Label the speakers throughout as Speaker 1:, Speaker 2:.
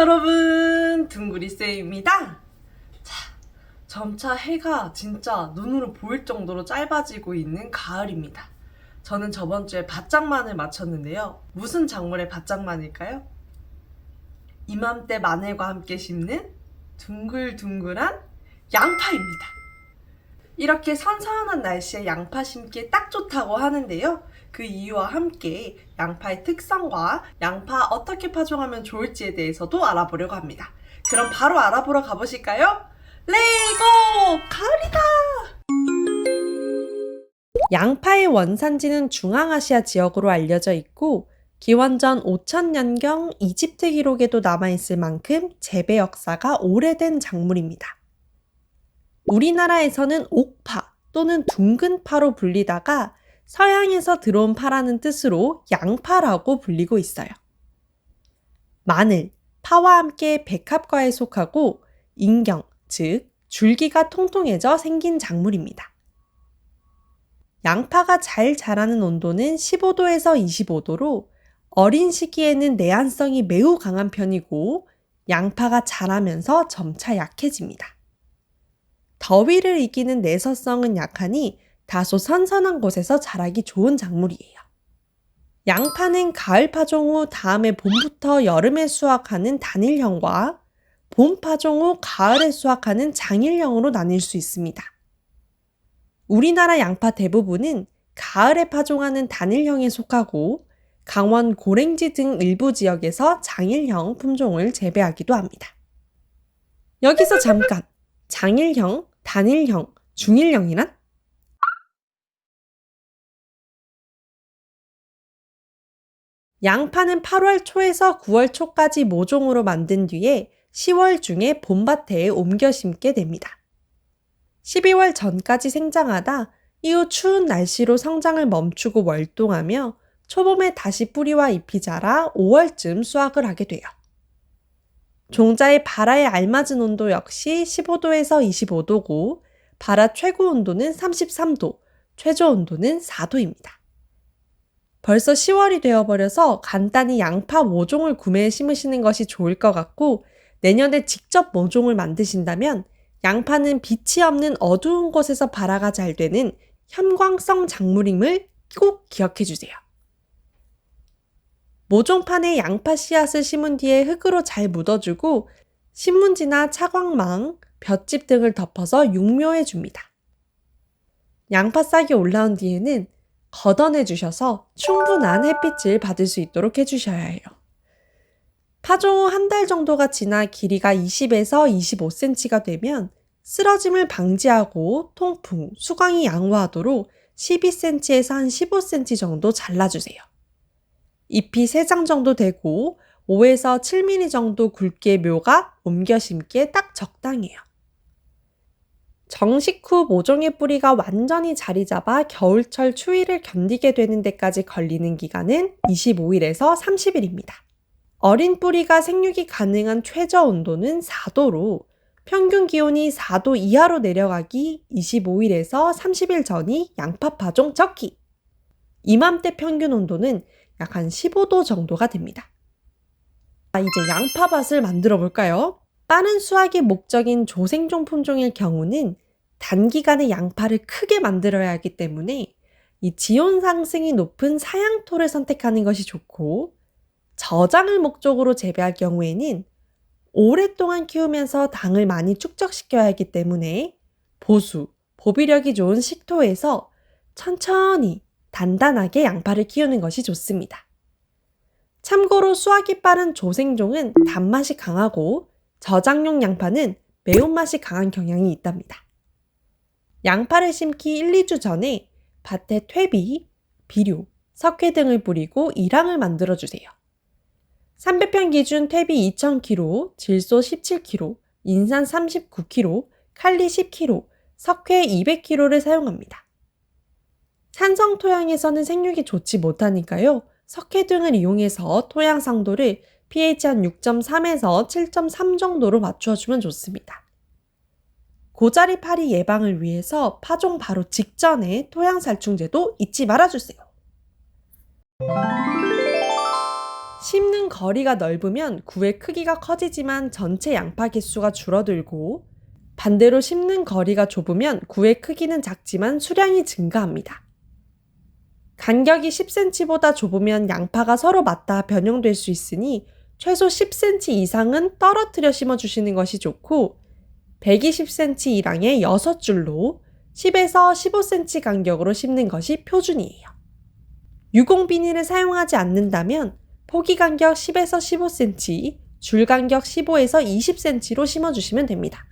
Speaker 1: 여러분, 둥구리쌤입니다. 자, 점차 해가 진짜 눈으로 보일 정도로 짧아지고 있는 가을입니다. 저는 저번 주에 밭장만을 마쳤는데요. 무슨 작물의 밭장만일까요? 이맘때 마늘과 함께 심는 둥글둥글한 양파입니다. 이렇게 선선한 날씨에 양파 심기에 딱 좋다고 하는데요. 그 이유와 함께 양파의 특성과 양파 어떻게 파종하면 좋을지에 대해서도 알아보려고 합니다. 그럼 바로 알아보러 가보실까요? 레이고! 가을이다! 양파의 원산지는 중앙아시아 지역으로 알려져 있고 기원전 5000년경 이집트 기록에도 남아있을 만큼 재배 역사가 오래된 작물입니다. 우리나라에서는 옥파 또는 둥근파로 불리다가 서양에서 들어온 파라는 뜻으로 양파라고 불리고 있어요. 마늘, 파와 함께 백합과에 속하고 인경, 즉 줄기가 통통해져 생긴 작물입니다. 양파가 잘 자라는 온도는 15도에서 25도로 어린 시기에는 내한성이 매우 강한 편이고 양파가 자라면서 점차 약해집니다. 더위를 이기는 내서성은 약하니 다소 선선한 곳에서 자라기 좋은 작물이에요. 양파는 가을 파종 후 다음해 봄부터 여름에 수확하는 단일형과 봄 파종 후 가을에 수확하는 장일형으로 나뉠 수 있습니다. 우리나라 양파 대부분은 가을에 파종하는 단일형에 속하고 강원 고랭지 등 일부 지역에서 장일형 품종을 재배하기도 합니다. 여기서 잠깐! 장일형, 단일형, 중일형이란? 양파는 8월 초에서 9월 초까지 모종으로 만든 뒤에 10월 중에 봄밭에 옮겨 심게 됩니다. 12월 전까지 생장하다 이후 추운 날씨로 성장을 멈추고 월동하며 초봄에 다시 뿌리와 잎이 자라 5월쯤 수확을 하게 돼요. 종자의 발화에 알맞은 온도 역시 15도에서 25도고 발화 최고 온도는 33도, 최저 온도는 4도입니다. 벌써 10월이 되어버려서 간단히 양파 모종을 구매해 심으시는 것이 좋을 것 같고 내년에 직접 모종을 만드신다면 양파는 빛이 없는 어두운 곳에서 발화가 잘 되는 현광성 작물임을 꼭 기억해 주세요. 모종판에 양파 씨앗을 심은 뒤에 흙으로 잘 묻어주고 신문지나 차광망, 볏짚 등을 덮어서 육묘해 줍니다. 양파 싹이 올라온 뒤에는 걷어내 주셔서 충분한 햇빛을 받을 수 있도록 해주셔야 해요. 파종 후 한 달 정도가 지나 길이가 20에서 25cm가 되면 쓰러짐을 방지하고 통풍, 수광이 양호하도록 12cm에서 한 15cm 정도 잘라주세요. 잎이 3장 정도 되고 5에서 7mm 정도 굵기의 묘가 옮겨 심기에 딱 적당해요. 정식 후 모종의 뿌리가 완전히 자리 잡아 겨울철 추위를 견디게 되는 데까지 걸리는 기간은 25일에서 30일입니다. 어린 뿌리가 생육이 가능한 최저 온도는 4도로 평균 기온이 4도 이하로 내려가기 25일에서 30일 전이 양파 파종 적기. 이맘때 평균 온도는 약 한 15도 정도가 됩니다. 이제 양파밭을 만들어 볼까요? 빠른 수확이 목적인 조생종 품종일 경우는 단기간에 양파를 크게 만들어야 하기 때문에 이 지온 상승이 높은 사양토를 선택하는 것이 좋고 저장을 목적으로 재배할 경우에는 오랫동안 키우면서 당을 많이 축적시켜야 하기 때문에 보수, 보비력이 좋은 식토에서 천천히 단단하게 양파를 키우는 것이 좋습니다. 참고로 수확이 빠른 조생종은 단맛이 강하고 저장용 양파는 매운맛이 강한 경향이 있답니다. 양파를 심기 1, 2주 전에 밭에 퇴비, 비료, 석회 등을 뿌리고 일항을 만들어주세요. 300평 기준 퇴비 2000kg, 질소 17kg, 인산 39kg, 칼리 10kg, 석회 200kg를 사용합니다. 산성 토양에서는 생육이 좋지 못하니까요. 석회 등을 이용해서 토양 상도를 pH 한 6.3에서 7.3 정도로 맞추어주면 좋습니다. 고자리 파리 예방을 위해서 파종 바로 직전에 토양 살충제도 잊지 말아주세요. 심는 거리가 넓으면 구의 크기가 커지지만 전체 양파 개수가 줄어들고, 반대로 심는 거리가 좁으면 구의 크기는 작지만 수량이 증가합니다. 간격이 10cm보다 좁으면 양파가 서로 맞닿아 변형될 수 있으니 최소 10cm 이상은 떨어뜨려 심어주시는 것이 좋고, 120cm 이랑의 6줄로 10에서 15cm 간격으로 심는 것이 표준이에요. 유공 비닐을 사용하지 않는다면 포기 간격 10에서 15cm, 줄 간격 15에서 20cm로 심어주시면 됩니다.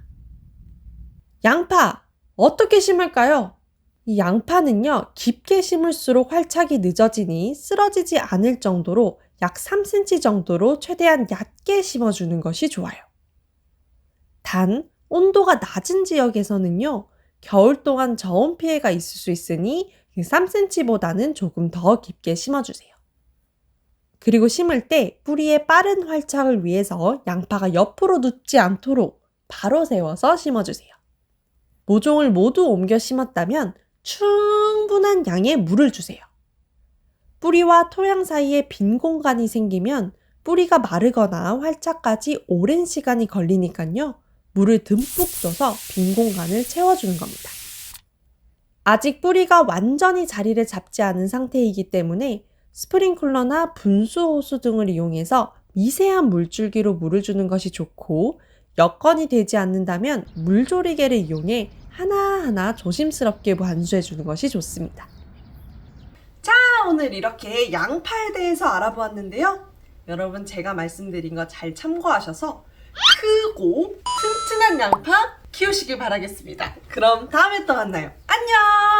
Speaker 1: 양파! 어떻게 심을까요? 이 양파는요, 깊게 심을수록 활착이 늦어지니 쓰러지지 않을 정도로 약 3cm 정도로 최대한 얕게 심어주는 것이 좋아요. 단, 온도가 낮은 지역에서는요, 겨울 동안 저온 피해가 있을 수 있으니 3cm보다는 조금 더 깊게 심어주세요. 그리고 심을 때 뿌리의 빠른 활착을 위해서 양파가 옆으로 눕지 않도록 바로 세워서 심어주세요. 모종을 모두 옮겨 심었다면 충분한 양의 물을 주세요. 뿌리와 토양 사이에 빈 공간이 생기면 뿌리가 마르거나 활착까지 오랜 시간이 걸리니까요. 물을 듬뿍 떠서 빈 공간을 채워주는 겁니다. 아직 뿌리가 완전히 자리를 잡지 않은 상태이기 때문에 스프링클러나 분수호수 등을 이용해서 미세한 물줄기로 물을 주는 것이 좋고, 여건이 되지 않는다면 물조리개를 이용해 하나하나 조심스럽게 반수해 주는 것이 좋습니다. 자, 오늘 이렇게 양파에 대해서 알아보았는데요. 여러분, 제가 말씀드린 거 잘 참고하셔서 크고 튼튼한 양파 키우시길 바라겠습니다. 그럼 다음에 또 만나요. 안녕!